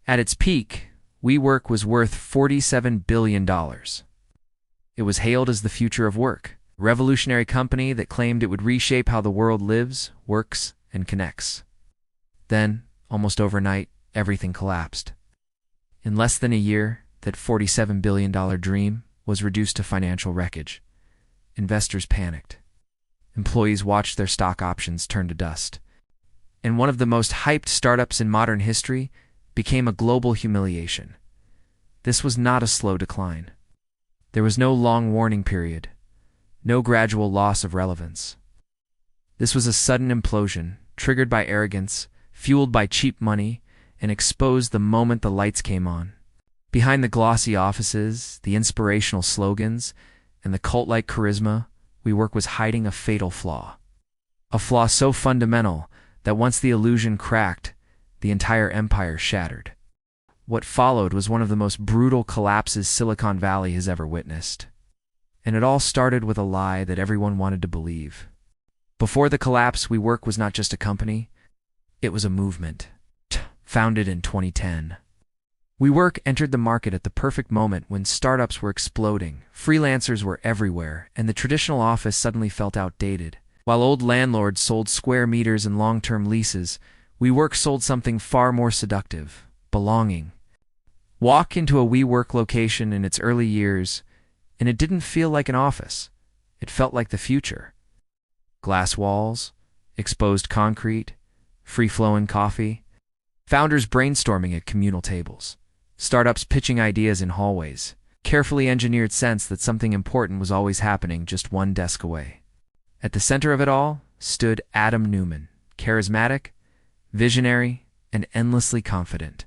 At its peak, WeWork was worth $47 billion. It was hailed as the future of work, a revolutionary company that claimed it would reshape how the world lives, works, and connects. Then, almost overnight, everything collapsed. In less than a year, that $47 billion dream was reduced to financial wreckage. Investors panicked. Employees watched their stock options turn to dust. And one of the most hyped startups in modern history became a global humiliation. This was not a slow decline. There was no long warning period, no gradual loss of relevance. This was a sudden implosion, triggered by arrogance, fueled by cheap money, and exposed the moment the lights came on. Behind the glossy offices, the inspirational slogans, and the cult-like charisma, WeWork was hiding a fatal flaw. A flaw so fundamental that once the illusion cracked, the entire empire shattered. What followed was one of the most brutal collapses Silicon Valley has ever witnessed. And it all started with a lie that everyone wanted to believe. Before the collapse, WeWork was not just a company, it was a movement. Founded in 2010. WeWork entered the market at the perfect moment when startups were exploding, freelancers were everywhere, and the traditional office suddenly felt outdated. While old landlords sold square meters and long-term leases, WeWork sold something far more seductive: belonging. Walk into a WeWork location in its early years, and it didn't feel like an office. It felt like the future. Glass walls, exposed concrete, free-flowing coffee, founders brainstorming at communal tables, startups pitching ideas in hallways, carefully engineered sense that something important was always happening just one desk away. At the center of it all stood Adam Neumann, charismatic, visionary, and endlessly confident.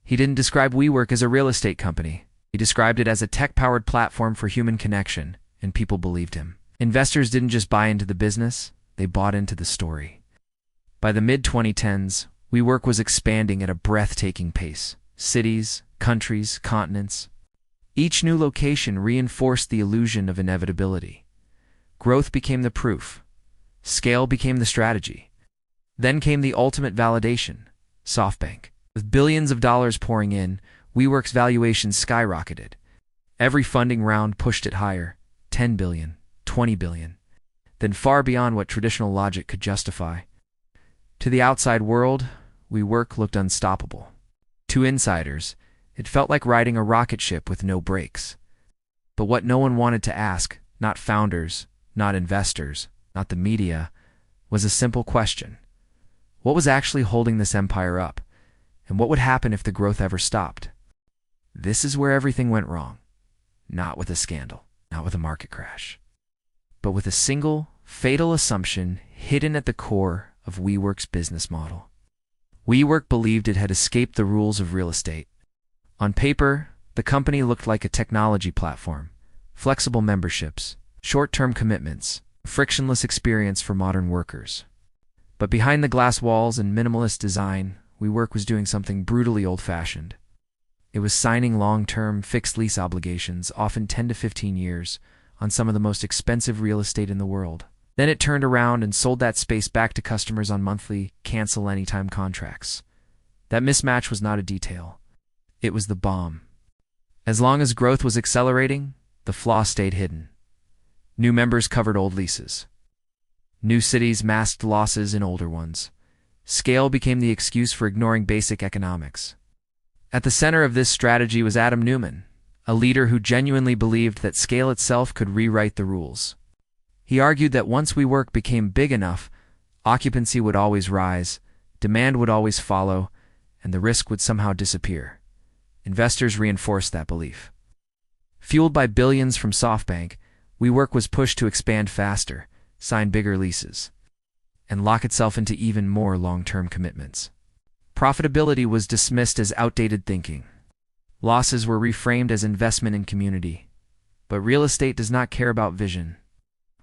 He didn't describe WeWork as a real estate company. He described it as a tech-powered platform for human connection, and people believed him. Investors didn't just buy into the business, they bought into the story. By the mid-2010s, WeWork was expanding at a breathtaking pace. Cities, countries, continents. Each new location reinforced the illusion of inevitability. Growth became the proof. Scale became the strategy. Then came the ultimate validation: SoftBank. With billions of dollars pouring in, WeWork's valuation skyrocketed. Every funding round pushed it higher: 10 billion, 20 billion, then far beyond what traditional logic could justify. To the outside world, WeWork looked unstoppable. To insiders, it felt like riding a rocket ship with no brakes. But what no one wanted to ask, not founders, not investors, not the media, was a simple question. What was actually holding this empire up? And what would happen if the growth ever stopped? This is where everything went wrong. Not with a scandal, not with a market crash, but with a single, fatal assumption hidden at the core of WeWork's business model. WeWork believed it had escaped the rules of real estate. On paper, the company looked like a technology platform: flexible memberships, short-term commitments, a frictionless experience for modern workers. But behind the glass walls and minimalist design, WeWork was doing something brutally old-fashioned. It was signing long-term, fixed lease obligations, often 10 to 15 years, on some of the most expensive real estate in the world. Then it turned around and sold that space back to customers on monthly, cancel-anytime contracts. That mismatch was not a detail. It was the bomb. As long as growth was accelerating, the flaw stayed hidden. New members covered old leases. New cities masked losses in older ones. Scale became the excuse for ignoring basic economics. At the center of this strategy was Adam Neumann, a leader who genuinely believed that scale itself could rewrite the rules. He argued that once WeWork became big enough, occupancy would always rise, demand would always follow, and the risk would somehow disappear. Investors reinforced that belief. Fueled by billions from SoftBank, WeWork was pushed to expand faster, sign bigger leases, and lock itself into even more long-term commitments. Profitability was dismissed as outdated thinking. Losses were reframed as investment in community. But real estate does not care about vision.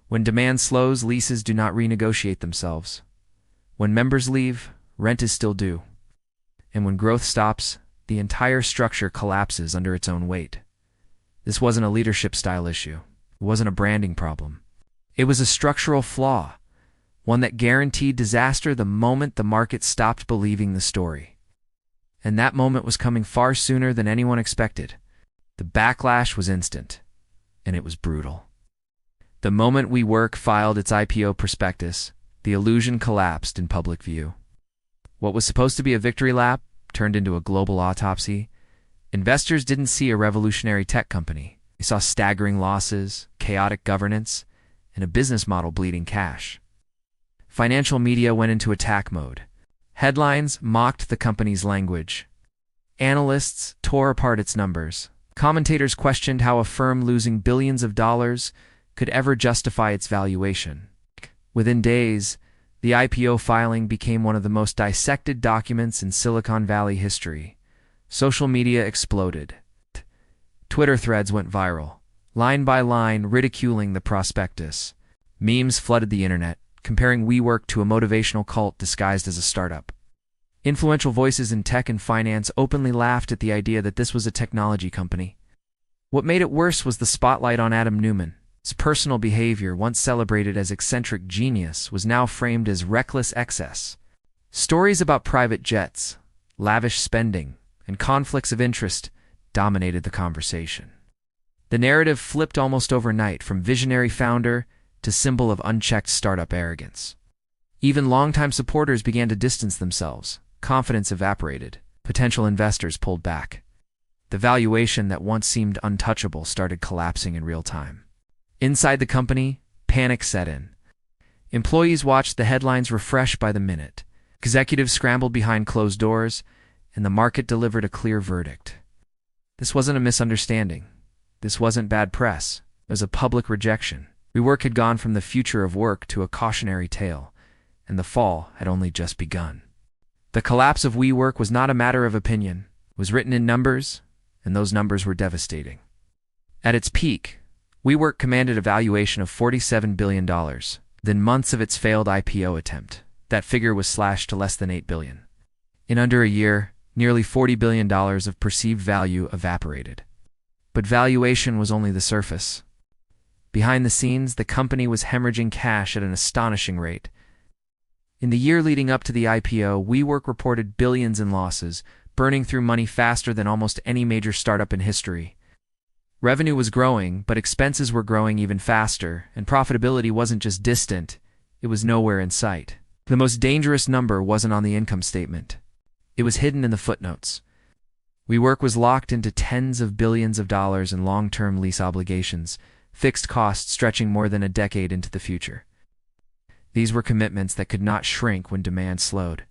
When demand slows, leases do not renegotiate themselves. When members leave, rent is still due. And when growth stops, the entire structure collapses under its own weight. This wasn't a leadership style issue. It wasn't a branding problem. It was a structural flaw, one that guaranteed disaster the moment the market stopped believing the story. And that moment was coming far sooner than anyone expected. The backlash was instant, and it was brutal. The moment WeWork filed its IPO prospectus, the illusion collapsed in public view. What was supposed to be a victory lap turned into a global autopsy. Investors didn't see a revolutionary tech company. They saw staggering losses, chaotic governance, and a business model bleeding cash. Financial media went into attack mode. Headlines mocked the company's language. Analysts tore apart its numbers. Commentators questioned how a firm losing billions of dollars could ever justify its valuation. Within days, the IPO filing became one of the most dissected documents in Silicon Valley history. Social media exploded. Twitter threads went viral, line by line ridiculing the prospectus. Memes flooded the internet, comparing WeWork to a motivational cult disguised as a startup. Influential voices in tech and finance openly laughed at the idea that this was a technology company. What made it worse was the spotlight on Adam Neumann. His personal behavior, once celebrated as eccentric genius, was now framed as reckless excess. Stories about private jets, lavish spending, and conflicts of interest dominated the conversation. The narrative flipped almost overnight from visionary founder to symbol of unchecked startup arrogance. Even longtime supporters began to distance themselves. Confidence evaporated. Potential investors pulled back. The valuation that once seemed untouchable started collapsing in real time. Inside the company, panic set in. Employees watched the headlines refresh by the minute. Executives scrambled behind closed doors, and the market delivered a clear verdict. This wasn't a misunderstanding. This wasn't bad press. It was a public rejection. WeWork had gone from the future of work to a cautionary tale, and the fall had only just begun. The collapse of WeWork was not a matter of opinion. It was written in numbers, and those numbers were devastating. At its peak, WeWork commanded a valuation of $47 billion. Within months of its failed IPO attempt, that figure was slashed to less than $8 billion. In under a year, nearly $40 billion of perceived value evaporated. But valuation was only the surface. Behind the scenes, the company was hemorrhaging cash at an astonishing rate. In the year leading up to the IPO, WeWork reported billions in losses, burning through money faster than almost any major startup in history. Revenue was growing, but expenses were growing even faster, and profitability wasn't just distant, it was nowhere in sight. The most dangerous number wasn't on the income statement. It was hidden in the footnotes. WeWork was locked into tens of billions of dollars in long-term lease obligations, fixed costs stretching more than a decade into the future. These were commitments that could not shrink when demand slowed,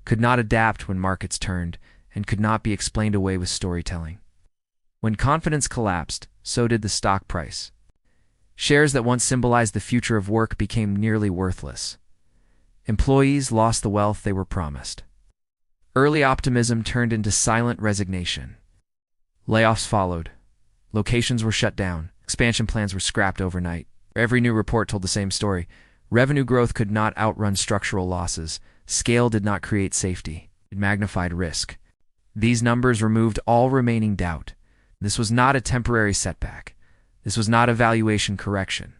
could not adapt when markets turned, and could not be explained away with storytelling. When confidence collapsed, so did the stock price. Shares that once symbolized the future of work became nearly worthless. Employees lost the wealth they were promised. Early optimism turned into silent resignation. Layoffs followed. Locations were shut down. Expansion plans were scrapped overnight. Every new report told the same story. Revenue growth could not outrun structural losses. Scale did not create safety. It magnified risk. These numbers removed all remaining doubt. This was not a temporary setback. This was not a valuation correction.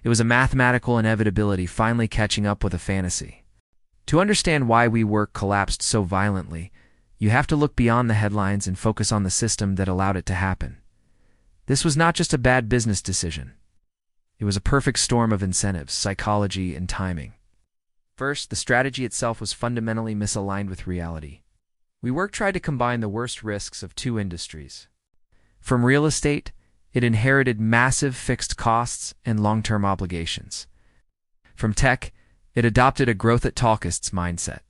It was a mathematical inevitability finally catching up with a fantasy. To understand why WeWork collapsed so violently, you have to look beyond the headlines and focus on the system that allowed it to happen. This was not just a bad business decision. It was a perfect storm of incentives, psychology, and timing. First, the strategy itself was fundamentally misaligned with reality. WeWork tried to combine the worst risks of two industries. From real estate, it inherited massive fixed costs and long-term obligations. From tech, it adopted a growth-at-all-costs mindset.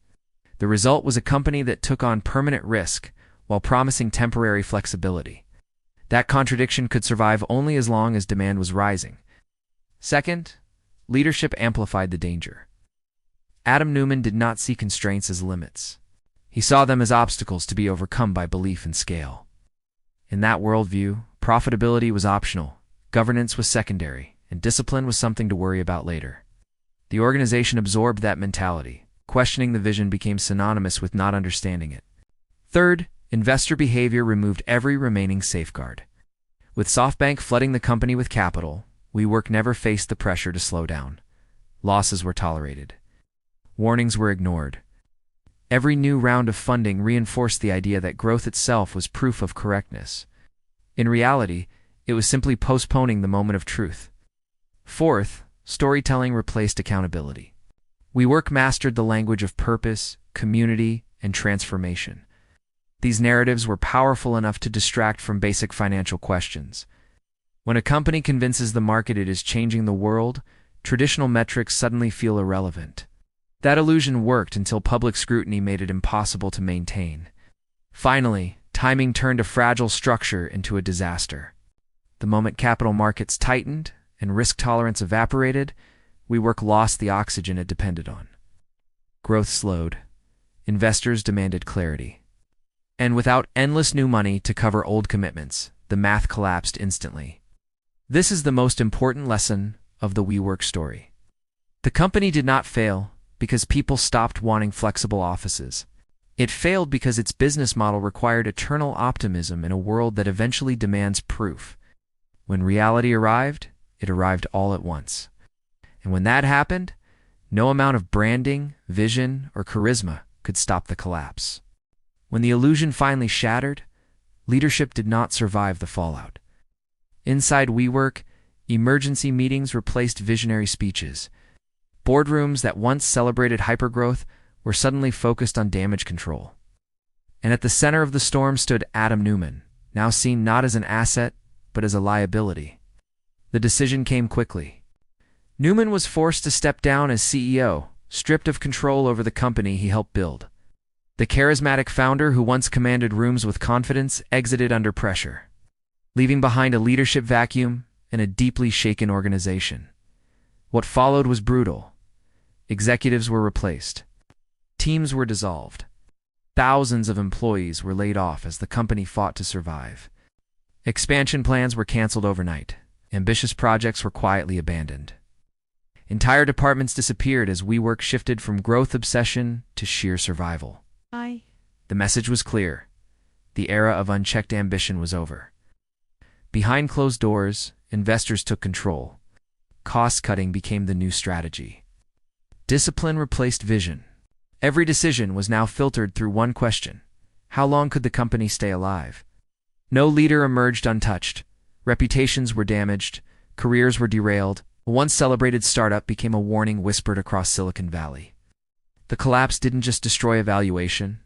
The result was a company that took on permanent risk while promising temporary flexibility. That contradiction could survive only as long as demand was rising. Second, leadership amplified the danger. Adam Neumann did not see constraints as limits. He saw them as obstacles to be overcome by belief in scale. In that worldview, profitability was optional, governance was secondary, and discipline was something to worry about later. The organization absorbed that mentality. Questioning the vision became synonymous with not understanding it. Third, investor behavior removed every remaining safeguard. With SoftBank flooding the company with capital, WeWork never faced the pressure to slow down. Losses were tolerated. Warnings were ignored. Every new round of funding reinforced the idea that growth itself was proof of correctness. In reality, it was simply postponing the moment of truth. Fourth, storytelling replaced accountability. WeWork mastered the language of purpose, community, and transformation. These narratives were powerful enough to distract from basic financial questions. When a company convinces the market it is changing the world, traditional metrics suddenly feel irrelevant. That illusion worked until public scrutiny made it impossible to maintain. Finally, timing turned a fragile structure into a disaster. The moment capital markets tightened and risk tolerance evaporated, WeWork lost the oxygen it depended on. Growth slowed. Investors demanded clarity. And without endless new money to cover old commitments, the math collapsed instantly. This is the most important lesson of the WeWork story. The company did not fail because people stopped wanting flexible offices. It failed because its business model required eternal optimism in a world that eventually demands proof. When reality arrived, it arrived all at once. And when that happened, no amount of branding, vision, or charisma could stop the collapse. When the illusion finally shattered, leadership did not survive the fallout. Inside WeWork, emergency meetings replaced visionary speeches. Boardrooms that once celebrated hypergrowth were suddenly focused on damage control. And at the center of the storm stood Adam Neumann, now seen not as an asset, but as a liability. The decision came quickly. Neumann was forced to step down as CEO, stripped of control over the company he helped build. The charismatic founder who once commanded rooms with confidence exited under pressure, leaving behind a leadership vacuum and a deeply shaken organization. What followed was brutal. Executives were replaced. Teams were dissolved. Thousands of employees were laid off as the company fought to survive. Expansion plans were canceled overnight. Ambitious projects were quietly abandoned. Entire departments disappeared as WeWork shifted from growth obsession to sheer survival. The message was clear. The era of unchecked ambition was over. Behind closed doors, investors took control. Cost-cutting became the new strategy. Discipline replaced vision. Every decision was now filtered through one question: how long could the company stay alive? No leader emerged untouched. Reputations were damaged. Careers were derailed. A once celebrated startup became a warning whispered across Silicon Valley. The collapse didn't just destroy a valuation.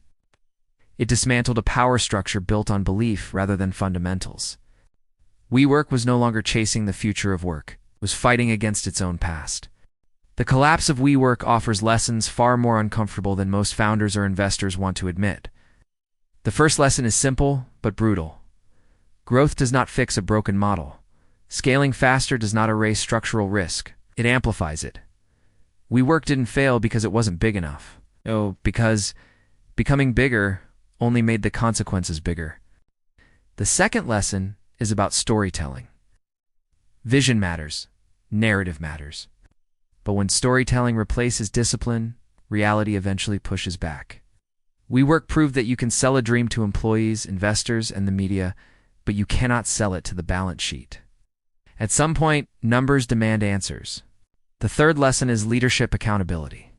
It dismantled a power structure built on belief rather than fundamentals. WeWork was no longer chasing the future of work. It was fighting against its own past. The collapse of WeWork offers lessons far more uncomfortable than most founders or investors want to admit. The first lesson is simple but brutal. Growth does not fix a broken model. Scaling faster does not erase structural risk. It amplifies it. WeWork didn't fail because it wasn't big enough. No, because becoming bigger only made the consequences bigger. The second lesson is about storytelling. Vision matters. Narrative matters. But when storytelling replaces discipline, reality eventually pushes back. WeWork proved that you can sell a dream to employees, investors, and the media, but you cannot sell it to the balance sheet. At some point, numbers demand answers. The third lesson is leadership accountability.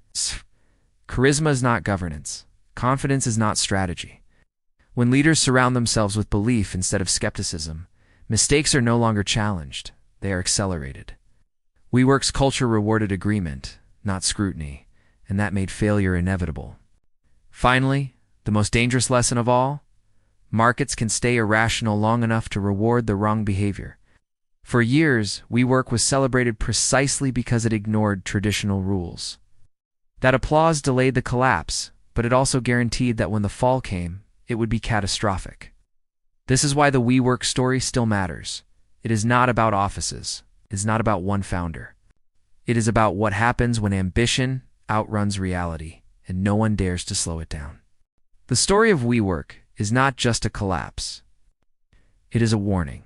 Charisma is not governance. Confidence is not strategy. When leaders surround themselves with belief instead of skepticism, mistakes are no longer challenged. They are accelerated. WeWork's culture rewarded agreement, not scrutiny, and that made failure inevitable. Finally, the most dangerous lesson of all: markets can stay irrational long enough to reward the wrong behavior. For years, WeWork was celebrated precisely because it ignored traditional rules. That applause delayed the collapse, but it also guaranteed that when the fall came, it would be catastrophic. This is why the WeWork story still matters. It is not about offices. It is not about one founder. It is about what happens when ambition outruns reality, and no one dares to slow it down. The story of WeWork is not just a collapse. It is a warning.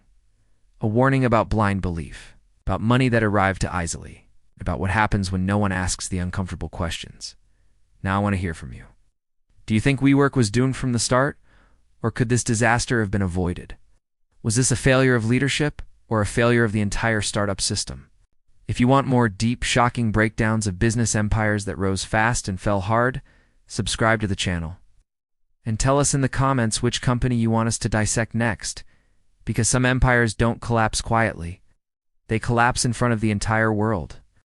A warning about blind belief, about money that arrived too easily, about what happens when no one asks the uncomfortable questions. Now I want to hear from you. Do you think WeWork was doomed from the start? Or could this disaster have been avoided? Was this a failure of leadership or a failure of the entire startup system? If you want more deep, shocking breakdowns of business empires that rose fast and fell hard, subscribe to the channel. And tell us in the comments which company you want us to dissect next, because some empires don't collapse quietly. They collapse in front of the entire world.